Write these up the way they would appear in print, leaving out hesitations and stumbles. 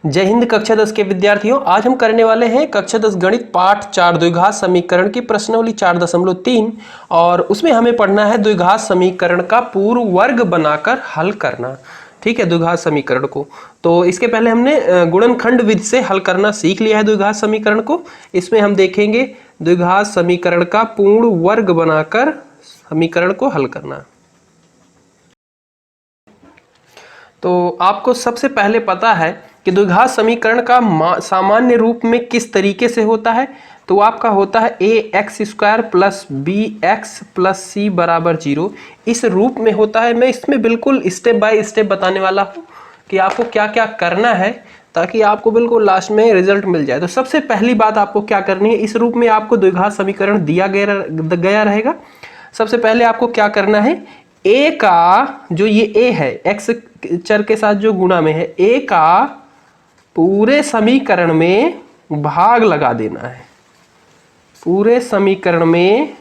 जय हिंद कक्षा 10 के विद्यार्थियों, आज हम करने वाले हैं कक्षा 10 गणित पाठ 4 द्विघात समीकरण की प्रश्नावली 4.3 और उसमें हमें पढ़ना है द्विघात समीकरण का पूर्ण वर्ग बनाकर हल करना। ठीक है, द्विघात समीकरण को तो इसके पहले हमने गुणनखंड विधि से हल करना सीख लिया है द्विघात समीकरण को। इसमें हम देखेंगे द्विघात समीकरण का पूर्ण वर्ग बनाकर समीकरण को हल करना। तो आपको सबसे पहले पता है कि द्विघात समीकरण का सामान्य रूप में किस तरीके से होता है। तो आपका होता है ax² plus bx plus c बराबर 0। इस रूप में होता है। मैं इसमें बिल्कुल स्टेप बाय स्टेप बताने वाला हूँ कि आपको क्या क्या करना है ताकि आपको बिल्कुल लास्ट में रिजल्ट मिल जाए। तो सबसे पहली बात आपको क्या करनी है, इस रूप में आपको द्विघात समीकरण दिया गया रहेगा। सबसे पहले आपको क्या करना है, a का जो ये a है x चर के साथ जो गुणा में है, a का पूरे समीकरण में भाग लगा देना है। पूरे समीकरण में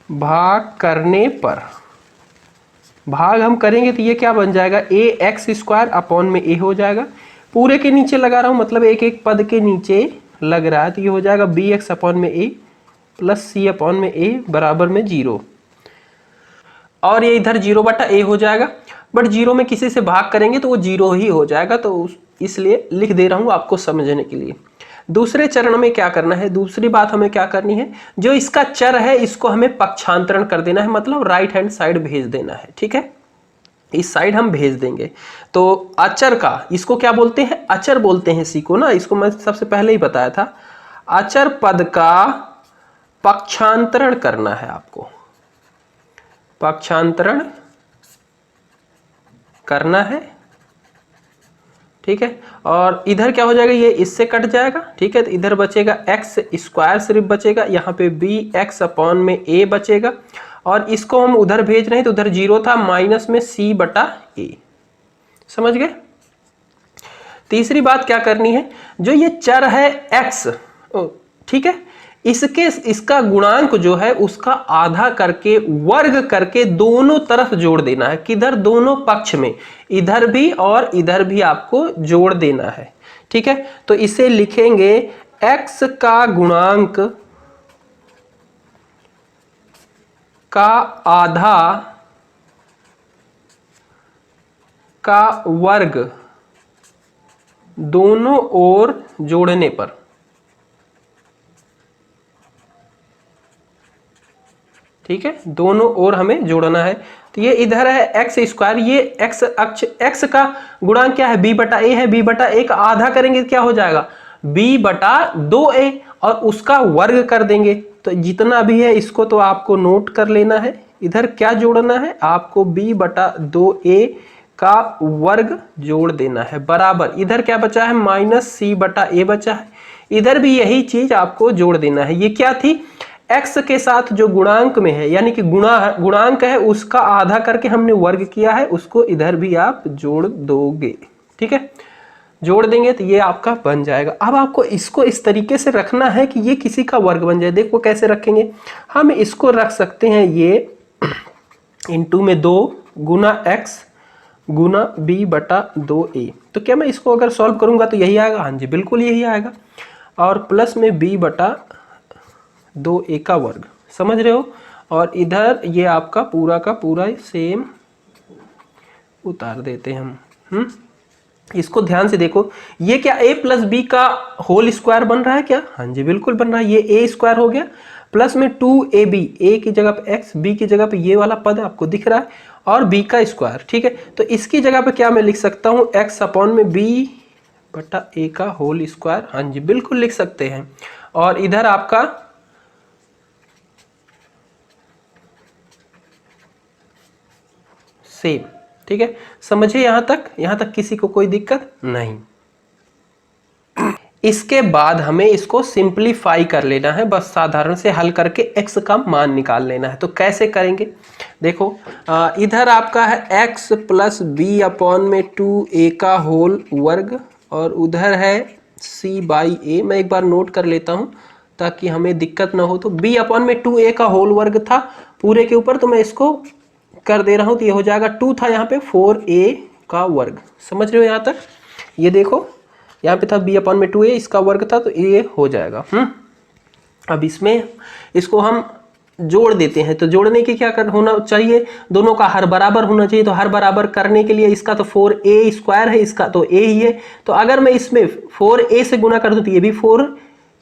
भाग करने पर भाग हम करेंगे तो ये क्या बन जाएगा, ax² अपॉन में a हो जाएगा। पूरे के नीचे लगा रहा हूं मतलब एक एक पद के नीचे लग रहा है तो ये हो जाएगा bx अपॉन में a प्लस c अपॉन में a बराबर में 0। और ये इधर 0/a हो जाएगा, बट 0 में किसी से भाग करेंगे तो वो 0 ही हो जाएगा, तो इसलिए लिख दे रहा हूं आपको समझने के लिए। दूसरे चरण में क्या करना है, दूसरी बात हमें क्या करनी है, जो इसका चर है इसको हमें पक्षांतरण कर देना है, मतलब राइट हैंड साइड भेज देना है। ठीक है, इस साइड हम भेज देंगे। तो अचर का इसको क्या बोलते हैं, अचर बोलते हैं इसी को ना, इसको मैं सबसे पहले ही बताया था। अचर पद का पक्षांतरण करना है आपको, पक्षांतरण करना है। ठीक है, और इधर क्या हो जाएगा, ये इससे कट जाएगा। ठीक है, तो इधर बचेगा x² सिर्फ बचेगा, यहाँ पे bx अपॉन में a बचेगा और इसको हम उधर भेज रहे हैं तो उधर 0 था, माइनस में c/a। समझ गए। तीसरी बात क्या करनी है, जो ये चर है x, ठीक है, इसका गुणांक जो है उसका आधा करके वर्ग करके दोनों तरफ जोड़ देना है। किधर, दोनों पक्ष में, इधर भी और इधर भी आपको जोड़ देना है। ठीक है, तो इसे लिखेंगे x का गुणांक का आधा का वर्ग दोनों ओर जोड़ने पर। ठीक है, दोनों ओर हमें जोड़ना है। तो ये इधर है x², ये x अक्ष, x का गुणांक क्या है, b/a है, b/a का आधा करेंगे क्या हो जाएगा, b/2a और उसका वर्ग कर देंगे। तो जितना भी है इसको तो आपको नोट कर लेना है। इधर क्या जोड़ना है आपको, b/2a का वर्ग जोड़ देना है बराबर, इधर क्या बचा है, माइनस c/a बचा है, इधर भी यही चीज आपको जोड़ देना है। ये क्या थी, x के साथ जो गुणांक में है, यानी कि गुणांक है उसका आधा करके हमने वर्ग किया है, उसको इधर भी आप जोड़ दोगे। ठीक है, जोड़ देंगे तो ये आपका बन जाएगा। अब आपको इसको इस तरीके से रखना है कि ये किसी का वर्ग बन जाए। देखो कैसे रखेंगे, हम इसको रख सकते हैं ये इंटू में 2 गुना x गुना b/2a। तो क्या मैं इसको अगर सॉल्व करूंगा तो यही आएगा, हाँ जी बिल्कुल यही आएगा, और प्लस में b/2a का वर्ग। समझ रहे हो, और इधर ये आपका पूरा का पूरा सेम उतार देते हैं हम। इसको ध्यान से देखो, ये क्या a प्लस b का होल स्क्वायर बन रहा है क्या, हाँ जी बिल्कुल बन रहा है। ये a² हो गया प्लस में 2ab, a की जगह पे x, b की जगह पे ये वाला पद आपको दिख रहा है, और b का स्क्वायर। ठीक है, तो इसकी जगह पे क्या मैं लिख सकता हूँ, x अपॉन में b/a का होल स्क्वायर। हाँ जी बिल्कुल लिख सकते हैं। और इधर आपका सेम। ठीक है, समझे यहां तक किसी को कोई दिक्कत नहीं। इसके बाद हमें इसको सिंपलीफाई कर लेना है, बस साधारण से हल करके x का मान निकाल लेना है। तो कैसे करेंगे, देखो इधर आपका है x प्लस b अपॉन में 2a का होल वर्ग, और उधर है c/a। मैं एक बार नोट कर लेता हूं ताकि हमें दिक्कत ना हो। तो b अपॉन में 2a का होल वर्ग था पूरे के ऊपर, तो मैं इसको कर दे रहा हूं तो ये हो जाएगा 2 था यहाँ पे 4a का वर्ग। समझ रहे हो यहाँ तक। ये देखो यहाँ पे था b/2a, इसका वर्ग था तो ये हो जाएगा। अब इसमें इसको हम जोड़ देते हैं, तो जोड़ने के क्या होना चाहिए, दोनों का हर बराबर होना चाहिए। तो हर बराबर करने के लिए इसका तो 4a² है, इसका तो a ही है। तो अगर मैं इसमें 4a से गुना कर दूं तो ये भी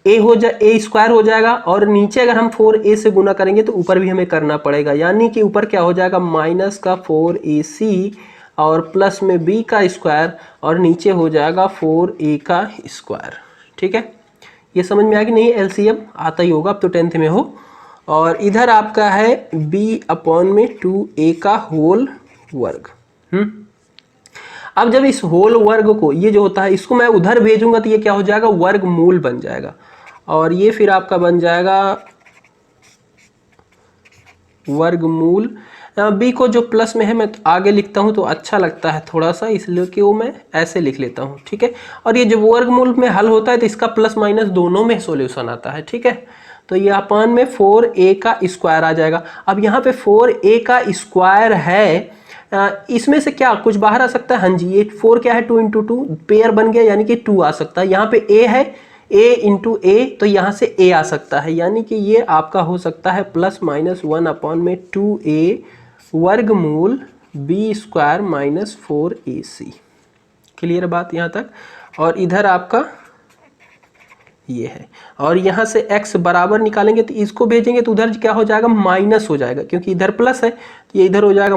4a हो जाएगा, और नीचे अगर हम 4a से गुना करेंगे तो ऊपर भी हमें करना पड़ेगा, यानी कि ऊपर क्या हो जाएगा माइनस का 4ac और प्लस में b का स्क्वायर और नीचे हो जाएगा 4a का स्क्वायर। ठीक है, ये समझ में आ कि नहीं? एलसीएम आता ही होगा, अब तो 10th में हो। और इधर आपका है b/2a का होल वर्ग। अब जब इस होल वर्ग को, ये जो होता है इसको मैं उधर भेजूंगा तो ये क्या हो जाएगा, वर्गमूल बन जाएगा, और ये फिर आपका बन जाएगा वर्गमूल। b को जो प्लस में है मैं आगे लिखता हूं तो अच्छा लगता है थोड़ा सा, इसलिए कि वो मैं ऐसे लिख लेता हूं। ठीक है, और ये जब वर्गमूल में हल होता है तो इसका प्लस माइनस दोनों में सॉल्यूशन आता है। ठीक है, तो ये अपन में 4a का स्क्वायर आ जाएगा। अब यहाँ पे 4a का स्क्वायर है, इसमें से क्या कुछ बाहर आ सकता है? हाँ जी, ये 4 क्या है, 2 × 2 पेयर बन गया, यानी कि 2 आ सकता है। यहाँ पे a है, a × a, तो यहाँ से a आ सकता है, यानी कि ये आपका हो सकता है +(1/2a वर्गमूल b² - 4ac। क्लियर बात यहाँ तक? और इधर आपका ये है, और यहाँ से x बराबर निकालेंगे तो इसको भेजेंगे तो उधर क्या हो जाएगा, माइनस हो जाएगा, क्योंकि इधर प्लस है तो ये इधर हो जाएगा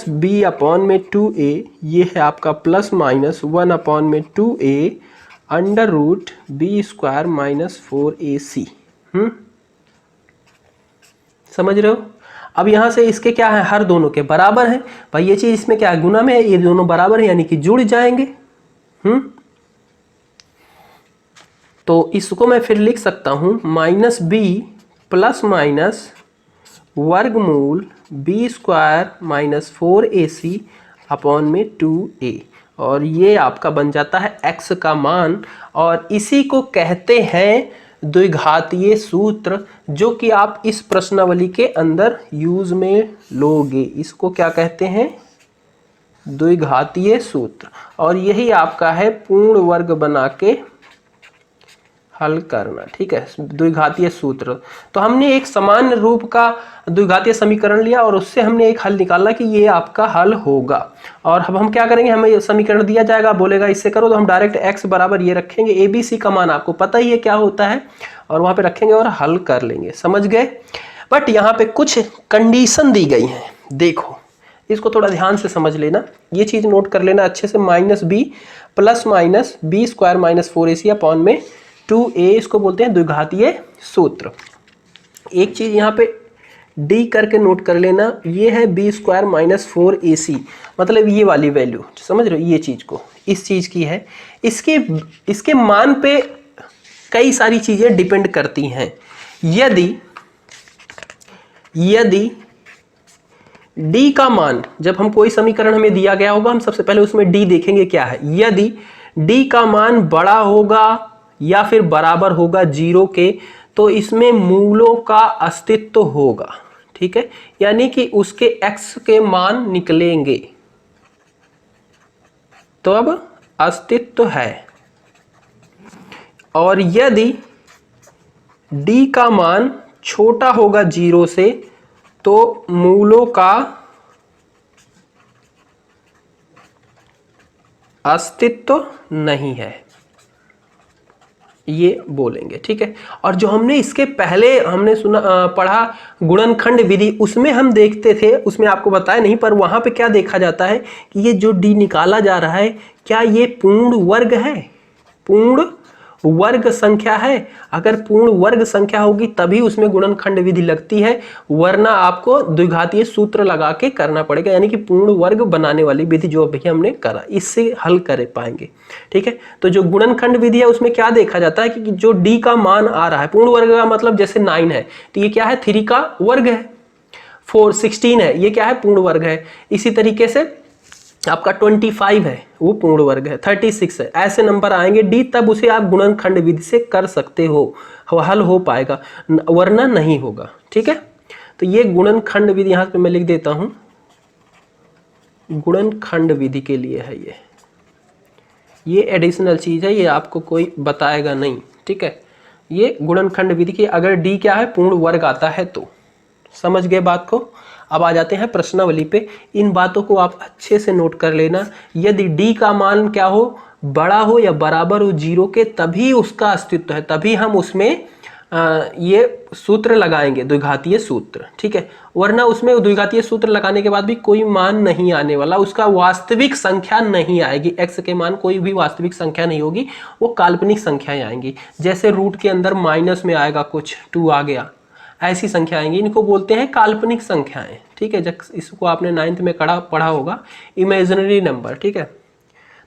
-b/2a। ये है आपका +(1/2a √b² - 4ac। समझ रहे हो? अब यहाँ से इसके क्या है, हर दोनों के बराबर है भाई, ये चीज इसमें क्या है, गुना में है, ये दोनों बराबर है यानी कि जुड़ जाएंगे। तो इसको मैं फिर लिख सकता हूं -b ± वर्गमूल b² - 4ac / 2a, और ये आपका बन जाता है x का मान, और इसी को कहते हैं द्विघातीय सूत्र, जो कि आप इस प्रश्नावली के अंदर यूज में लोगे। इसको क्या कहते हैं, द्विघातीय सूत्र, और यही आपका है पूर्ण वर्ग बना के हल करना। ठीक है, द्विघातीय सूत्र। तो हमने एक समान रूप का द्विघातीय समीकरण लिया और उससे हमने एक हल निकाला कि ये आपका हल होगा। और अब हम क्या करेंगे, हमें समीकरण दिया जाएगा, बोलेगा इससे करो, तो हम डायरेक्ट x बराबर ये रखेंगे, ABC का मान आपको पता ही है क्या होता है, और वहां पे रखेंगे और हल कर लेंगे। समझ गए? बट यहाँ पे कुछ कंडीशन दी गई है, देखो इसको थोड़ा ध्यान से समझ लेना, ये चीज नोट कर लेना अच्छे से। -b ± b² - 4ac / 2a, इसको बोलते हैं द्विघातीय सूत्र। एक चीज यहाँ पे d करके नोट कर लेना, ये है b² - 4ac, मतलब ये वाली वैल्यू, समझ रहे हो, ये चीज को इस चीज की है। इसके मान पे कई सारी चीजें डिपेंड करती हैं। यदि d का मान, जब हम कोई समीकरण हमें दिया गया होगा, हम सबसे पहले उसमें d देखेंगे क्या है। यदि d का मान बड़ा होगा या फिर बराबर होगा 0 के, तो इसमें मूलों का अस्तित्व होगा। ठीक है, यानी कि उसके x के मान निकलेंगे, तो अब अस्तित्व है। और यदि d का मान छोटा होगा 0 से, तो मूलों का अस्तित्व नहीं है, ये बोलेंगे। ठीक है, और जो हमने इसके पहले हमने पढ़ा गुणनखंड विधि, उसमें हम देखते थे, उसमें आपको बताया नहीं, पर वहां पे क्या देखा जाता है कि ये जो d निकाला जा रहा है, क्या ये पूर्ण वर्ग है, पूर्ण वर्ग संख्या है। अगर पूर्ण वर्ग संख्या होगी तभी उसमें गुणनखंड विधि लगती है, वरना आपको द्विघातीय सूत्र लगा के करना पड़ेगा, यानी कि पूर्ण वर्ग बनाने वाली विधि जो अभी हमने करा, इससे हल कर पाएंगे। ठीक है, तो जो गुणनखंड विधि है उसमें क्या देखा जाता है कि जो d का मान आ रहा है, पूर्ण वर्ग का मतलब जैसे 9 है तो ये क्या है, 3 का वर्ग है, 16 है, ये क्या है, पूर्ण वर्ग है। इसी तरीके से आपका 25 है, वो पूर्ण वर्ग है, 36 है, ऐसे नंबर आएंगे d, तब उसे आप गुणनखंड विधि से कर सकते हो, हल हो पाएगा, वरना नहीं होगा। ठीक है, तो ये गुणनखंड विधि यहां पे मैं लिख देता हूं, गुणनखंड विधि के लिए है ये। ये एडिशनल चीज़ है, ये आपको कोई बताएगा नहीं, ठीक है। ये गुणनखंड विधि की अगर डी क्या है, पूर्ण वर्ग आता है तो। समझ गए बात को। अब आ जाते हैं प्रश्नावली पे। इन बातों को आप अच्छे से नोट कर लेना। यदि डी का मान क्या हो, बड़ा हो या बराबर हो 0 के, तभी उसका अस्तित्व है, तभी हम उसमें ये सूत्र लगाएंगे, द्विघातीय सूत्र, ठीक है। वरना उसमें द्विघातीय सूत्र लगाने के बाद भी कोई मान नहीं आने वाला, उसका वास्तविक संख्या नहीं आएगी। एक्स के मान कोई भी वास्तविक संख्या नहीं होगी, वो काल्पनिक संख्याएं आएंगी। जैसे रूट के अंदर माइनस में आएगा कुछ 2 आ गया, ऐसी संख्या आएंगी, इनको बोलते हैं काल्पनिक संख्याएं, ठीक है। जब इसको आपने 9th में पढ़ा होगा, इमेजिनरी नंबर, ठीक है।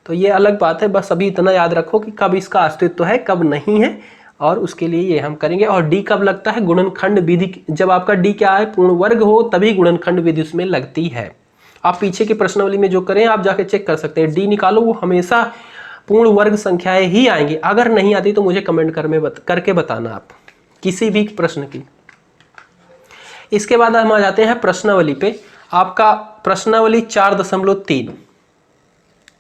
तो ये अलग बात है, बस अभी इतना याद रखो कि कब इसका अस्तित्व है कब नहीं है, और उसके लिए ये हम करेंगे। और डी कब लगता है, गुणनखंड विधि, जब आपका डी क्या है, पूर्ण वर्ग हो, तभी गुणनखंड विधि उसमें लगती है। आप पीछे की प्रश्नावली में जो करें आप जाके चेक कर सकते हैं, डी निकालो, वो हमेशा पूर्ण वर्ग संख्याएं ही आएंगी। अगर नहीं आती तो मुझे कमेंट करके बताना आप किसी भी प्रश्न की। इसके बाद हम आ जाते हैं प्रश्नावली पे। आपका प्रश्नावली 4.3,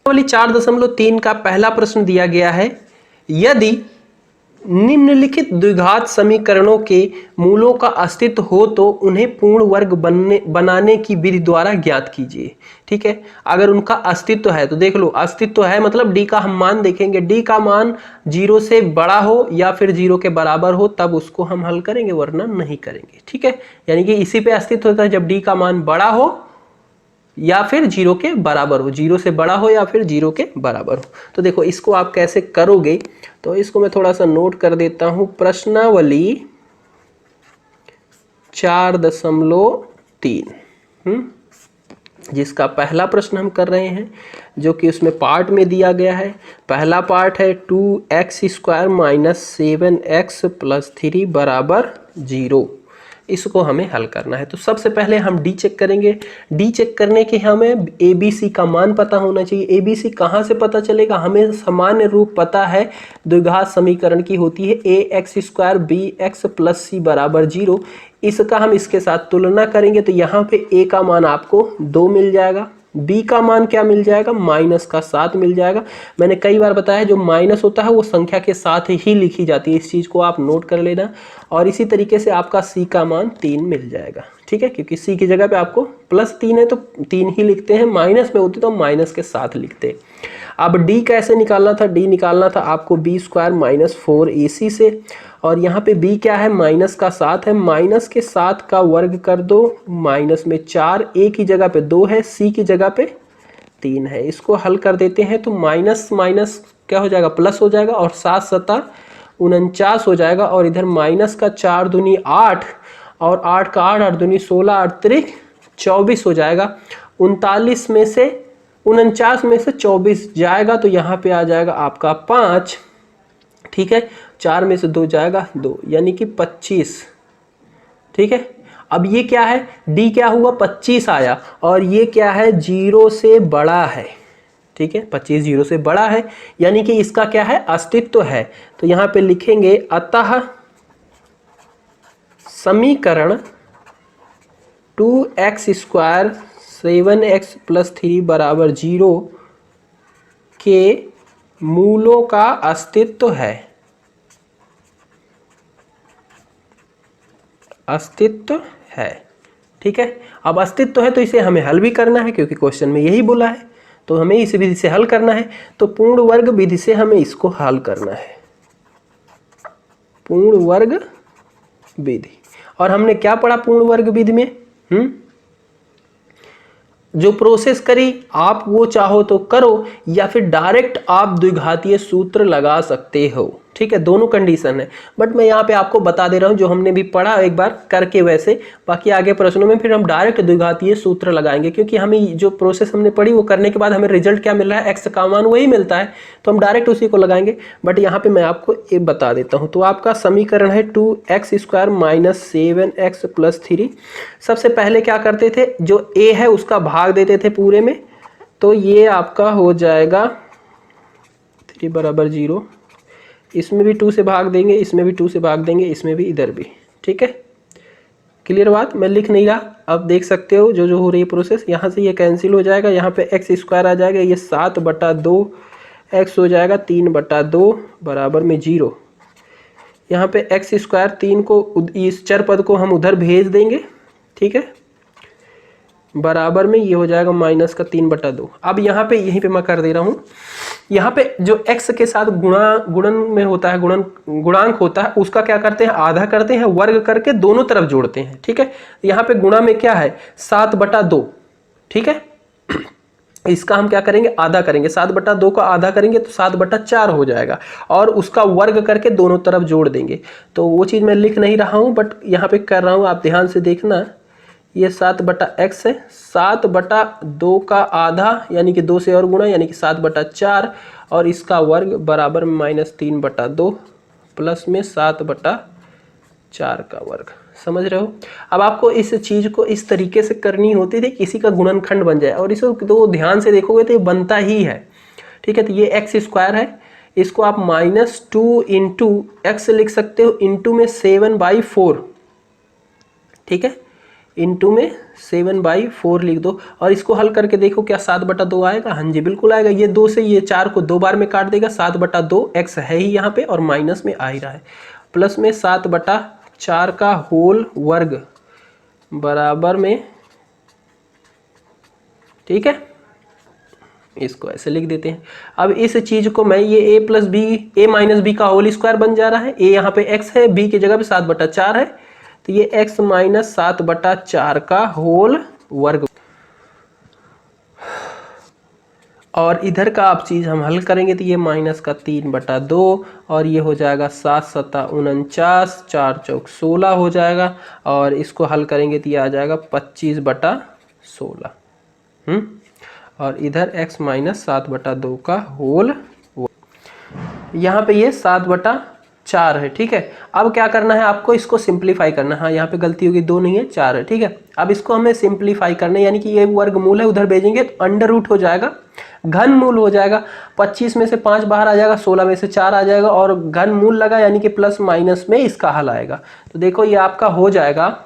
प्रश्नावली 4.3 का पहला प्रश्न दिया गया है, यदि निम्नलिखित द्विघात समीकरणों के मूलों का अस्तित्व हो तो उन्हें पूर्ण वर्ग बनाने की विधि द्वारा ज्ञात कीजिए, ठीक है। अगर उनका अस्तित्व है तो देख लो, अस्तित्व है मतलब डी का हम मान देखेंगे, डी का मान 0 से बड़ा हो या फिर 0 के बराबर हो, तब उसको हम हल करेंगे, वरना नहीं करेंगे, ठीक है। यानी कि इसी पे अस्तित्व होता है जब डी का मान बड़ा हो या फिर 0 के बराबर हो, 0 से बड़ा हो या फिर 0 के बराबर हो। तो देखो इसको आप कैसे करोगे, तो इसको मैं थोड़ा सा नोट कर देता हूं। प्रश्नावली 4.3 जिसका पहला प्रश्न हम कर रहे हैं, जो कि उसमें पार्ट में दिया गया है। पहला पार्ट है 2x² - 7x + 3 = 0। इसको हमें हल करना है। तो सबसे पहले हम डी चेक करेंगे। डी चेक करने के हमें ABC का मान पता होना चाहिए। ABC कहाँ से पता चलेगा, हमें सामान्य रूप पता है, द्विघात समीकरण की होती है ax² bx + c = 0। इसका हम इसके साथ तुलना करेंगे तो यहाँ पे a का मान आपको 2 मिल जाएगा, b का मान क्या मिल जाएगा, -7 मिल जाएगा। मैंने कई बार बताया जो माइनस होता है वो संख्या के साथ ही लिखी जाती है, इस चीज़ को आप नोट कर लेना। और इसी तरीके से आपका c का मान 3 मिल जाएगा, ठीक है, क्योंकि c की जगह पे आपको +3 है तो 3 ही लिखते हैं, माइनस में होती तो माइनस के साथ लिखते। अब d कैसे निकालना था, d निकालना था आपको b² - 4ac से, और यहाँ पे b क्या है, -7 है, माइनस के 7 का वर्ग कर दो, माइनस में 4, a की जगह पे 2 है, c की जगह पे 3 है। इसको हल कर देते हैं तो माइनस माइनस क्या हो जाएगा, प्लस हो जाएगा, और 7 × 7 = 49 हो जाएगा। और इधर माइनस का 4 दूनी 8, और 8 का 8, 8 दूनी 16, 8 त्रिक 24 हो जाएगा। 39 में से 49 में से 24 जाएगा तो यहाँ पे आ जाएगा आपका 5, ठीक है। 4 में से 2 जाएगा 2, यानी कि 25, ठीक है। अब ये क्या है, डी क्या हुआ, 25 आया, और ये क्या है, 0 से बड़ा है, ठीक है। 25 0 से बड़ा है, यानी कि इसका क्या है, अस्तित्व है। तो यहाँ पे लिखेंगे, अतः समीकरण 2x² 7x + 3 = 0 के मूलों का अस्तित्व है, अस्तित्व है, ठीक है। अब अस्तित्व है तो इसे हमें हल भी करना है, क्योंकि क्वेश्चन में यही बोला है, तो हमें इस विधि से हल करना है। तो पूर्ण वर्ग विधि से हमें इसको हल करना है, पूर्ण वर्ग विधि। और हमने क्या पढ़ा पूर्ण वर्ग विधि में, जो प्रोसेस करी आप वो चाहो तो करो, या फिर डायरेक्ट आप द्विघातीय सूत्र लगा सकते हो, ठीक है। दोनों कंडीशन है, बट मैं यहाँ पे आपको बता दे रहा हूँ जो हमने भी पढ़ा एक बार करके वैसे। बाकी आगे प्रश्नों में फिर हम डायरेक्ट द्विघातीय सूत्र लगाएंगे, क्योंकि हमें जो प्रोसेस हमने पढ़ी वो करने के बाद हमें रिजल्ट क्या मिल रहा है, एक्स का मान वही मिलता है, तो हम डायरेक्ट उसी को लगाएंगे। बट यहाँ पे मैं आपको ये बता देता हूँ। तो आपका समीकरण है 2x² - 7x + 3। सबसे पहले क्या करते थे, जो a है उसका भाग देते थे पूरे में, तो ये आपका हो जाएगा 3 = 0। इसमें भी 2 से भाग देंगे, इसमें भी 2 से भाग देंगे, इसमें भी, इधर भी, ठीक है। क्लियर बात, मैं लिख नहीं रहा, अब देख सकते हो जो हो रही है प्रोसेस। यहाँ से ये कैंसिल हो जाएगा, यहाँ पे x² आ जाएगा, ये 7/2 x हो जाएगा 3/2 बराबर में 0। यहाँ पे एक्स स्क्वायर 3 को इस चर पद को हम उधर भेज देंगे, ठीक है, बराबर में ये हो जाएगा माइनस का 3/2। अब यहाँ पे यहीं पे मैं कर दे रहा हूँ, यहाँ पे जो x के साथ गुणन में होता है, गुणांक होता है, उसका क्या करते हैं, आधा करते हैं, वर्ग करके दोनों तरफ जोड़ते हैं, ठीक है। यहाँ पे गुणा में क्या है 7/2, ठीक है। इसका हम क्या करेंगे, आधा करेंगे, 7/2 का आधा करेंगे तो 7/4 हो जाएगा, और उसका वर्ग करके दोनों तरफ जोड़ देंगे। तो वो चीज़ मैं लिख नहीं रहा हूँ, बट यहाँ पे कर रहा हूँ, आप ध्यान से देखना। ये 7/x है, 7/2 का आधा यानी कि 2 से और गुणा यानी कि 7/4, और इसका वर्ग बराबर में -3/2 प्लस में 7/4 का वर्ग। समझ रहे हो। अब आपको इस चीज को इस तरीके से करनी होती थी, किसी का गुणनखंड बन जाए, और इसको तो ध्यान से देखोगे तो ये बनता ही है, ठीक है। तो ये एक्स स्क्वायर है, इसको आप -2 इंटू एक्स लिख सकते हो, इंटू में 7/4, ठीक है, इंटू में 7/4 लिख दो, और इसको हल करके देखो क्या 7/2 आएगा। हाँ जी बिल्कुल आएगा। ये 2 से ये 4 को 2 बार में काट देगा, 7/2 एक्स है ही यहाँ पे और माइनस में आ ही रहा है, प्लस में 7/4 का होल वर्ग बराबर में, ठीक है, इसको ऐसे लिख देते हैं। अब इस चीज को मैं ये a plus B, a minus B का होल स्क्वायर बन जा रहा है, a यहाँ पे x है, b की जगह पे 7/4 है, तो ये x माइनस 7/4 का होल वर्ग, और इधर का आप चीज हम हल करेंगे तो ये माइनस का 3/2, और ये हो जाएगा 7×7 = 49, 4×4 = 16 हो जाएगा, और इसको हल करेंगे तो ये आ जाएगा 25/16। और इधर x माइनस 7/2 का होल, यहाँ पे ये 7/4 है, ठीक है। अब क्या करना है आपको, इसको सिंप्लीफाई करना है। हाँ यहाँ पे गलती होगी, 2 नहीं है 4 है, ठीक है। अब इसको हमें सिंप्लीफाई करना है, यानी कि ये वर्गमूल है, उधर भेजेंगे तो अंडर रूट हो जाएगा, घन मूल हो जाएगा, 25 में से 5 बाहर आ जाएगा, 16 में से 4 आ जाएगा, और घन मूल लगा यानी कि प्लस माइनस में इसका हल आएगा। तो देखो ये आपका हो जाएगा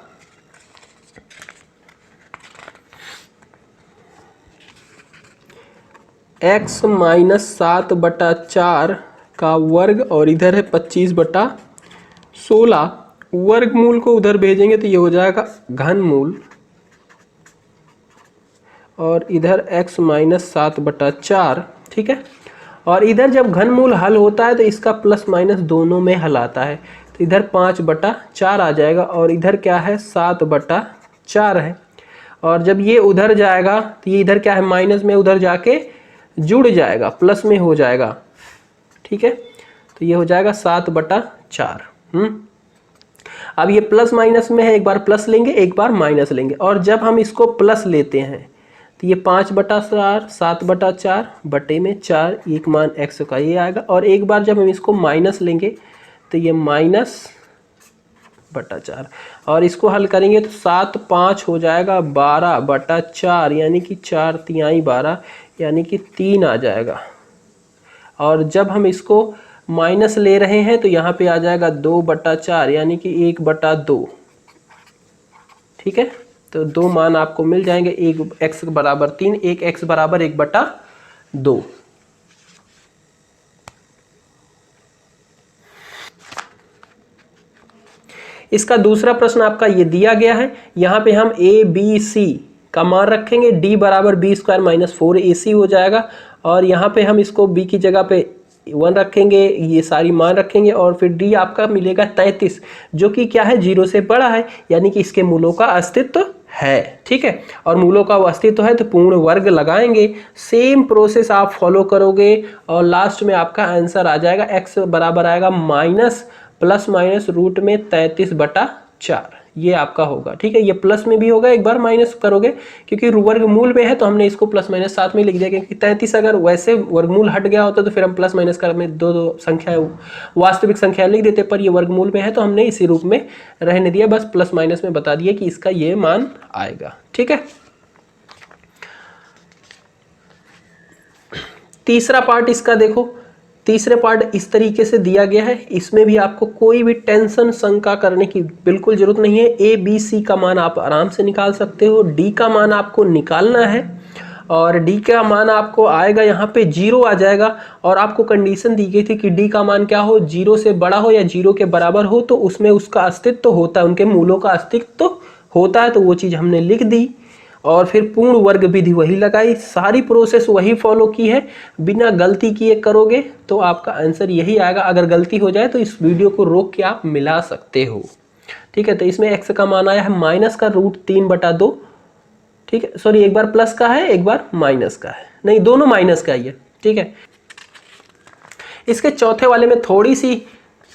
x माइनस 7/4 का वर्ग, और इधर है 25/16, वर्गमूल को उधर भेजेंगे तो ये हो जाएगा घन मूल, और इधर x माइनस 7/4, ठीक है। और इधर जब घन मूल हल होता है तो इसका प्लस माइनस दोनों में हल आता है, तो इधर 5/4 आ जाएगा, और इधर क्या है 7/4 है, और जब ये उधर जाएगा तो ये इधर क्या है माइनस में उधर जाके जुड़ जाएगा, प्लस में हो जाएगा, ठीक है। तो ये हो जाएगा 7/4। अब ये प्लस माइनस में है, एक बार प्लस लेंगे एक बार माइनस लेंगे, और जब हम इसको प्लस लेते हैं तो ये 5/4 7/4 बटे में 4, एक मान x का ये आएगा, और एक बार जब हम इसको माइनस लेंगे तो ये -/4, और इसको हल करेंगे तो 7 5 हो जाएगा 12/4, यानी कि 4×3 12, यानी कि 3 आ जाएगा। और जब हम इसको माइनस ले रहे हैं तो यहाँ पे आ जाएगा 2/4, यानी कि 1/2, ठीक है। तो 2 मान आपको मिल जाएंगे, एक x बराबर 3, एक x बराबर 1/2। इसका दूसरा प्रश्न आपका ये दिया गया है, यहाँ पे हम a b c का मान रखेंगे, d बराबर b² - 4ac हो जाएगा, और यहाँ पे हम इसको b की जगह पे 1 रखेंगे, ये सारी मान रखेंगे, और फिर d आपका मिलेगा 33, जो कि क्या है 0 से बड़ा है, यानी कि इसके मूलों का अस्तित्व है, ठीक है। और मूलों का अस्तित्व है तो पूर्ण वर्ग लगाएंगे, सेम प्रोसेस आप फॉलो करोगे, और लास्ट में आपका आंसर आ जाएगा x बराबर आएगा माइनस प्लस माइनस रूट में 33/4, ये आपका होगा, ठीक है। ये प्लस में भी होगा, एक बार माइनस करोगे क्योंकि वर्गमूल में है तो हमने इसको प्लस माइनस साथ में लिख दिया, क्योंकि 33 अगर वैसे वर्गमूल हट गया होता तो फिर हम प्लस माइनस कर में दो संख्या वास्तविक संख्या लिख देते, पर ये वर्गमूल में है तो हमने इसी रूप में रहने दिया, बस प्लस माइनस में बता दिया कि इसका ये मान आएगा, ठीक है। तीसरा पार्ट इसका देखो, तीसरे पार्ट इस तरीके से दिया गया है, इसमें भी आपको कोई भी टेंशन शंका करने की बिल्कुल जरूरत नहीं है। a b c का मान आप आराम से निकाल सकते हो, d का मान आपको निकालना है, और डी का मान आपको आएगा यहाँ पे 0 आ जाएगा। और आपको कंडीशन दी गई थी कि डी का मान क्या हो, 0 से बड़ा हो या 0 के बराबर हो, तो उसमें उसका अस्तित्व तो होता है, उनके मूलों का अस्तित्व तो होता है। तो वो चीज़ हमने लिख दी और फिर पूर्ण वर्ग विधि वही लगाई, सारी प्रोसेस वही फॉलो की है, बिना गलती किए करोगे तो आपका आंसर यही आएगा। अगर गलती हो जाए तो इस वीडियो को रोक के आप मिला सकते हो। ठीक है, तो इसमें x का मान आया है माइनस का √3/2। ठीक है, सॉरी, एक बार प्लस का है एक बार माइनस का है, नहीं दोनों माइनस का ही है। ठीक है, इसके चौथे वाले में थोड़ी सी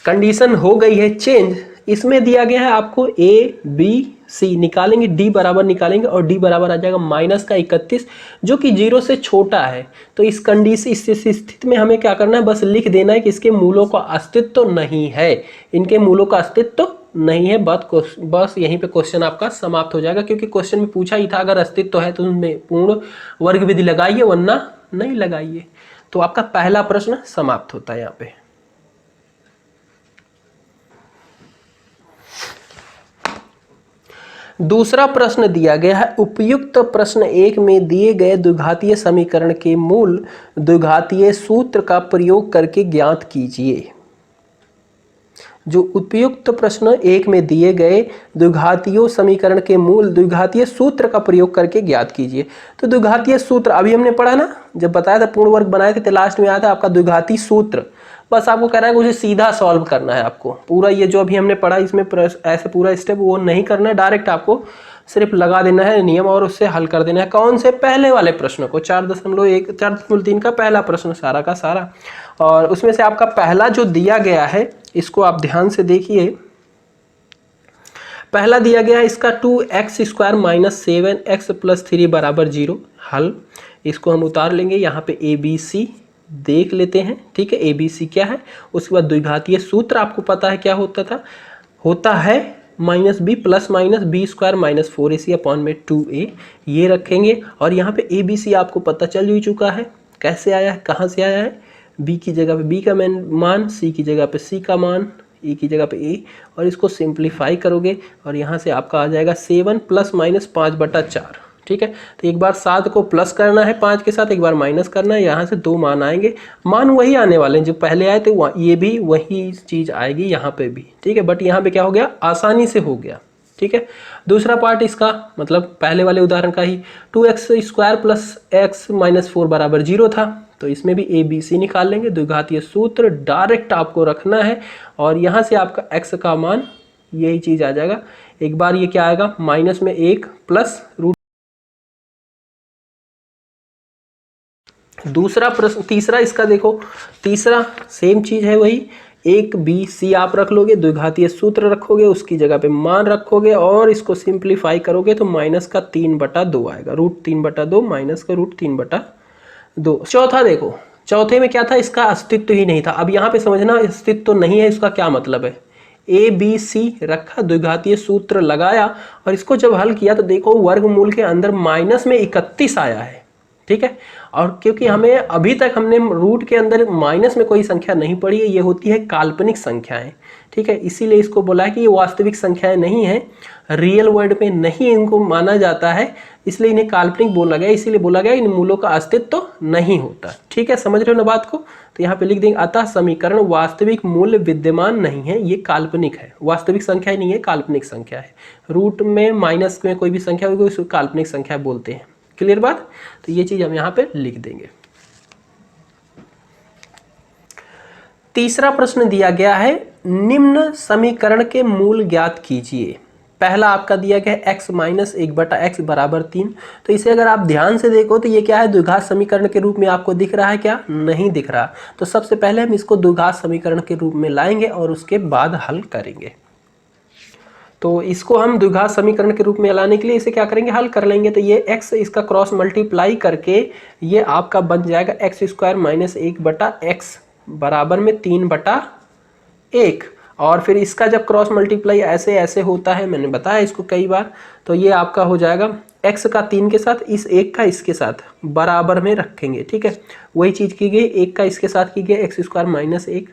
कंडीशन हो गई है चेंज। इसमें दिया गया है आपको ए बी सी निकालेंगे, डी बराबर निकालेंगे और डी बराबर आ जाएगा -31 जो कि 0 से छोटा है। तो इस कंडीशन इस स्थिति में हमें क्या करना है, बस लिख देना है कि इसके मूलों का अस्तित्व तो नहीं है, इनके मूलों का अस्तित्व तो नहीं है। बस यहीं पे क्वेश्चन आपका समाप्त हो जाएगा, क्योंकि क्वेश्चन में पूछा ही था अगर अस्तित्व तो है तो उनमें पूर्ण वर्ग विधि लगाइए वरना नहीं लगाइए। तो आपका पहला प्रश्न समाप्त होता है यहाँ पे। दूसरा प्रश्न दिया गया है, उपयुक्त प्रश्न 1 में दिए गए द्विघातीय समीकरण के मूल द्विघातीय सूत्र का प्रयोग करके ज्ञात कीजिए। जो उपयुक्त प्रश्न 1 में दिए गए द्विघातीय समीकरण के मूल द्विघातीय सूत्र का प्रयोग करके ज्ञात कीजिए। तो द्विघातीय सूत्र अभी हमने पढ़ा ना, जब बताया था पूर्ण वर्ग बनाए थे तो लास्ट में आया था आपका द्विघातीय सूत्र। बस आपको कह रहा है कि उसे सीधा सॉल्व करना है, आपको पूरा ये जो अभी हमने पढ़ा इसमें ऐसे पूरा स्टेप वो नहीं करना है, डायरेक्ट आपको सिर्फ लगा देना है नियम और उससे हल कर देना है। कौन से, पहले वाले प्रश्न को 4.3 का पहला प्रश्न सारा का सारा। और उसमें से आपका पहला जो दिया गया है इसको आप ध्यान से देखिए। पहला दिया गया है इसका 2x² - 7x + 3 = 0 हल। इसको हम उतार लेंगे, यहाँ पे ABC देख लेते हैं। ठीक है, ABC क्या है, उसके बाद द्विघातीय सूत्र आपको पता है क्या होता था, होता है -b + -b² - 4ac/2a, ये रखेंगे। और यहाँ पे ABC आपको पता चल ही चुका है कैसे आया है, कहाँ से आया है। b की जगह पे b का मान, c की जगह पे c का मान, e की जगह पे a, और इसको सिंप्लीफाई करोगे और यहाँ से आपका आ जाएगा 7 ± 5/4। ठीक है, तो एक बार 7 को प्लस करना है 5 के साथ, एक बार माइनस करना है, यहाँ से 2 मान आएंगे। मान वही आने वाले हैं जो पहले आए थे, ये भी वही चीज़ आएगी यहाँ पे भी। ठीक है, बट यहाँ पे क्या हो गया, आसानी से हो गया। ठीक है, दूसरा पार्ट इसका मतलब पहले वाले उदाहरण का ही 2x² + x - 4 = 0 था, तो इसमें भी ABC निकाल लेंगे। द्विघातीय सूत्र डायरेक्ट आपको रखना है और यहाँ से आपका x का मान यही चीज़ आ जाएगा। एक बार ये क्या आएगा, माइनस में 1 प्लस √ दूसरा प्रश्न, तीसरा इसका देखो, तीसरा सेम चीज है वही, ABC आप रख लोगे, द्विघातीय सूत्र रखोगे, उसकी जगह पे मान रखोगे और इसको सिंप्लीफाई करोगे तो -3/2 आएगा, √3/2 माइनस का √3/2। चौथा देखो, चौथे में क्या था, इसका अस्तित्व ही नहीं था। अब यहाँ पे समझना अस्तित्व तो नहीं है इसका क्या मतलब है। ABC रखा, द्विघातीय सूत्र लगाया और इसको जब हल किया तो देखो वर्गमूल के अंदर -31 आया है। ठीक है, और क्योंकि हमें अभी तक हमने रूट के अंदर माइनस में कोई संख्या नहीं पढ़ी है, ये होती है काल्पनिक संख्याएं। ठीक है, इसीलिए इसको बोला है कि ये वास्तविक संख्याएं नहीं है, रियल वर्ल्ड में नहीं इनको माना जाता है, इसलिए इन्हें काल्पनिक बोला गया। इसीलिए बोला गया इन मूलों का अस्तित्व तो नहीं होता। ठीक है, समझ रहे हो ना बात को। तो यहाँ पे लिख देंगे, अतः समीकरण वास्तविक मूल्य विद्यमान नहीं है, ये काल्पनिक है, वास्तविक संख्या नहीं है, काल्पनिक संख्या है। रूट में माइनस में कोई भी संख्या होगी उसको काल्पनिक संख्या बोलते हैं। क्लियर बात, तो ये चीज हम यहाँ पे लिख देंगे। तीसरा प्रश्न दिया गया है, निम्न समीकरण के मूल ज्ञात कीजिए। पहला आपका दिया गया है x - 1/x = 3। तो इसे अगर आप ध्यान से देखो तो ये क्या है, द्विघात समीकरण के रूप में आपको दिख रहा है क्या, नहीं दिख रहा। तो सबसे पहले हम इसको द्विघात समीकरण के रूप में लाएंगे और उसके बाद हल करेंगे। तो इसको हम द्विघात समीकरण के रूप में लाने के लिए इसे क्या करेंगे, हल कर लेंगे। तो ये x इसका क्रॉस मल्टीप्लाई करके ये आपका बन जाएगा x² - 1/x बराबर में 3/1। और फिर इसका जब क्रॉस मल्टीप्लाई ऐसे ऐसे होता है, मैंने बताया इसको कई बार, तो ये आपका हो जाएगा x का 3 के साथ, इस 1 का इसके साथ बराबर में रखेंगे। ठीक है, वही चीज़ की गई, 1 का इसके साथ की गई, x² - 1,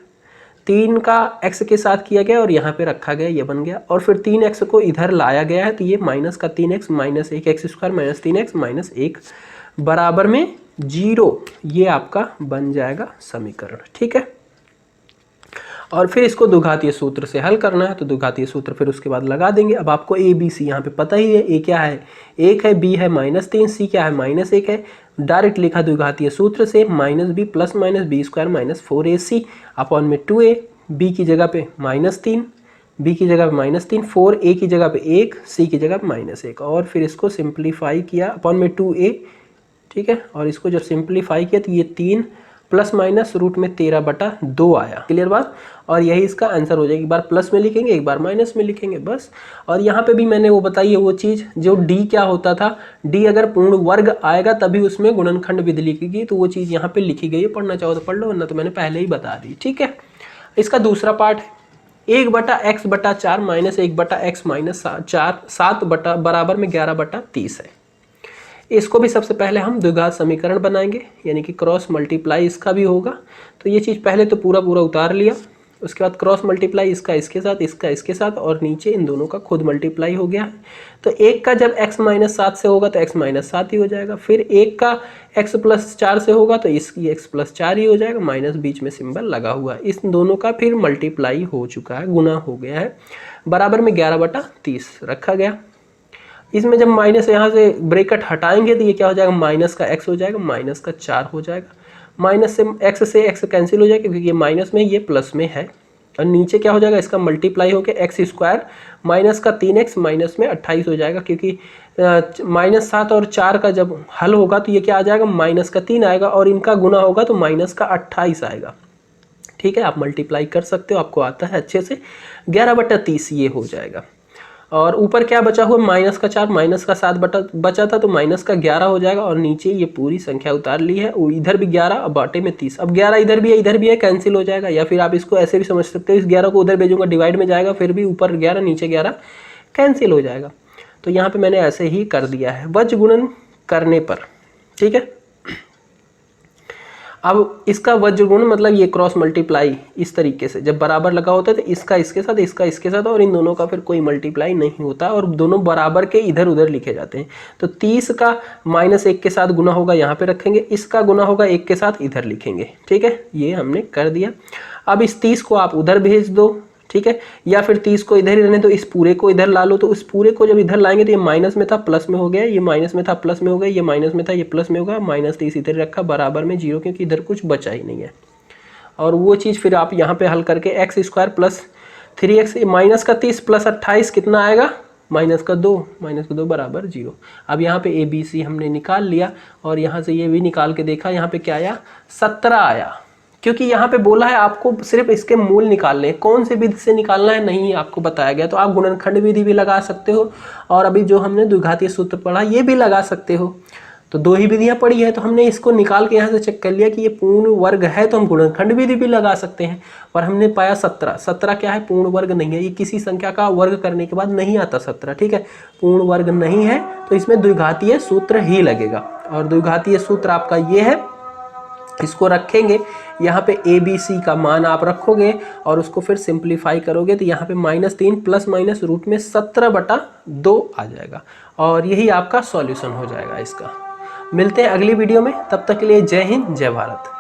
3 का x के साथ किया गया और यहाँ पे रखा गया, ये बन गया। और फिर 3x को इधर लाया गया है तो ये -3x - 1, x² - 3x - 1 बराबर में 0, ये आपका बन जाएगा समीकरण। ठीक है, और फिर इसको द्विघातीय सूत्र से हल करना है, तो द्विघातीय सूत्र फिर उसके बाद लगा देंगे। अब आपको ए बी सी यहाँ पे पता ही है, ए क्या है 1 है, बी है -3, सी क्या है -1 है। डायरेक्ट लिखा द्विघातीय सूत्र से -b plus minus B square -4ac upon में 2a, b की जगह पे -3, b की जगह पे -3, 4a की जगह पे 1, c की जगह पे -1, और फिर इसको सिंप्लीफाई किया अपॉन में 2a। ठीक है, और इसको जब सिंप्लीफाई किया तो ये 3 प्लस माइनस रूट में 13/2 आया। क्लियर बात, और यही इसका आंसर हो जाएगा। एक बार प्लस में लिखेंगे, एक बार माइनस में लिखेंगे, बस। और यहाँ पे भी मैंने वो बताई है वो चीज़, जो डी क्या होता था, डी अगर पूर्ण वर्ग आएगा तभी उसमें गुणनखंड विधि लिखेगी, तो वो चीज़ यहाँ पे लिखी गई है। पढ़ना चाहो तो पढ़ लो, वरना तो मैंने पहले ही बता दी। ठीक है, इसका दूसरा पार्ट है 1/x/4 माइनस 1/x माइनस 4 7 बराबर में 11/30 है। इसको भी सबसे पहले हम द्विघात समीकरण बनाएंगे, यानी कि क्रॉस मल्टीप्लाई इसका भी होगा। तो ये चीज़ पहले तो पूरा उतार लिया, उसके बाद क्रॉस मल्टीप्लाई इसका इसके साथ, इसका इसके साथ, और नीचे इन दोनों का खुद मल्टीप्लाई हो गया है। तो एक का जब x - 7 से होगा तो x - 7 ही हो जाएगा, फिर एक का x + 4 से होगा तो इसकी x + 4 ही हो जाएगा, माइनस बीच में सिंबल लगा हुआ है। इस दोनों का फिर मल्टीप्लाई हो चुका है, गुना हो गया है, बराबर में 11/30 रखा गया। इसमें जब माइनस यहाँ से ब्रैकेट हटाएंगे तो ये क्या हो जाएगा, माइनस का x हो जाएगा, माइनस का 4 हो जाएगा। माइनस से x कैंसिल हो जाएगा क्योंकि ये माइनस में ये प्लस में है, और नीचे क्या हो जाएगा, इसका मल्टीप्लाई होकर x² माइनस का 3x माइनस में 28 हो जाएगा, क्योंकि -7 और 4 का जब हल होगा तो ये क्या आ जाएगा, माइनस का 3 आएगा, और इनका गुना होगा तो माइनस का 28 आएगा। ठीक है, आप मल्टीप्लाई कर सकते हो, आपको आता है अच्छे से। 11/30 ये हो जाएगा। और ऊपर क्या बचा हुआ, माइनस का 4 माइनस का 7 बचा था, तो माइनस का 11 हो जाएगा, और नीचे ये पूरी संख्या उतार ली है, इधर भी 11 अब बाटे में 30। अब 11 इधर भी है कैंसिल हो जाएगा, या फिर आप इसको ऐसे भी समझ सकते हो, इस 11 को उधर भेजूंगा डिवाइड में जाएगा, फिर भी ऊपर 11 नीचे 11 कैंसिल हो जाएगा। तो यहाँ पे मैंने ऐसे ही कर दिया है वज्र गुणन करने पर। ठीक है, अब इसका वज्र गुण मतलब ये क्रॉस मल्टीप्लाई इस तरीके से जब बराबर लगा होता है तो इसका इसके साथ, इसका इसके साथ, और इन दोनों का फिर कोई मल्टीप्लाई नहीं होता, और दोनों बराबर के इधर उधर लिखे जाते हैं। तो 30 का -1 के साथ गुना होगा, यहाँ पे रखेंगे, इसका गुना होगा 1 के साथ, इधर लिखेंगे। ठीक है, ये हमने कर दिया। अब इस 30 को आप उधर भेज दो, ठीक है, या फिर 30 को इधर ही रहने दो, इस पूरे को इधर ला लो। तो उस पूरे को जब इधर लाएंगे तो ये माइनस में था प्लस में हो गया, ये माइनस में था प्लस में हो गया, ये माइनस में था ये प्लस में होगा, -30 इधर रखा, बराबर में 0, क्योंकि इधर कुछ बचा ही नहीं है। और वो चीज़ फिर आप यहाँ पे हल करके x² + 3x माइनस का 30 + 28 कितना आएगा, -2 बराबर 0। अब यहाँ पे ABC हमने निकाल लिया, और यहाँ से ये भी निकाल के देखा, यहाँ पे क्या आया, 17 आया, क्योंकि यहाँ पे बोला है आपको सिर्फ इसके मूल निकालने हैं। कौन से विधि से निकालना है नहीं आपको बताया गया, तो आप गुणनखंड विधि भी लगा सकते हो, और अभी जो हमने द्विघातीय सूत्र पढ़ा ये भी लगा सकते हो। तो 2 ही विधियाँ पढ़ी है, तो हमने इसको निकाल के यहाँ से चेक कर लिया कि ये पूर्ण वर्ग है, तो हम गुणनखंड विधि भी लगा सकते हैं। और हमने पाया 17 क्या है, पूर्ण वर्ग नहीं है, ये किसी संख्या का वर्ग करने के बाद नहीं आता 17। ठीक है, पूर्ण वर्ग नहीं है, तो इसमें द्विघातीय सूत्र ही लगेगा। और द्विघातीय सूत्र आपका ये है, इसको रखेंगे यहाँ पे ABC का मान आप रखोगे, और उसको फिर सिंप्लीफाई करोगे तो यहाँ पे -3 प्लस माइनस रूट में 17/2 आ जाएगा, और यही आपका सॉल्यूशन हो जाएगा इसका। मिलते हैं अगली वीडियो में, तब तक के लिए जय हिंद जय भारत।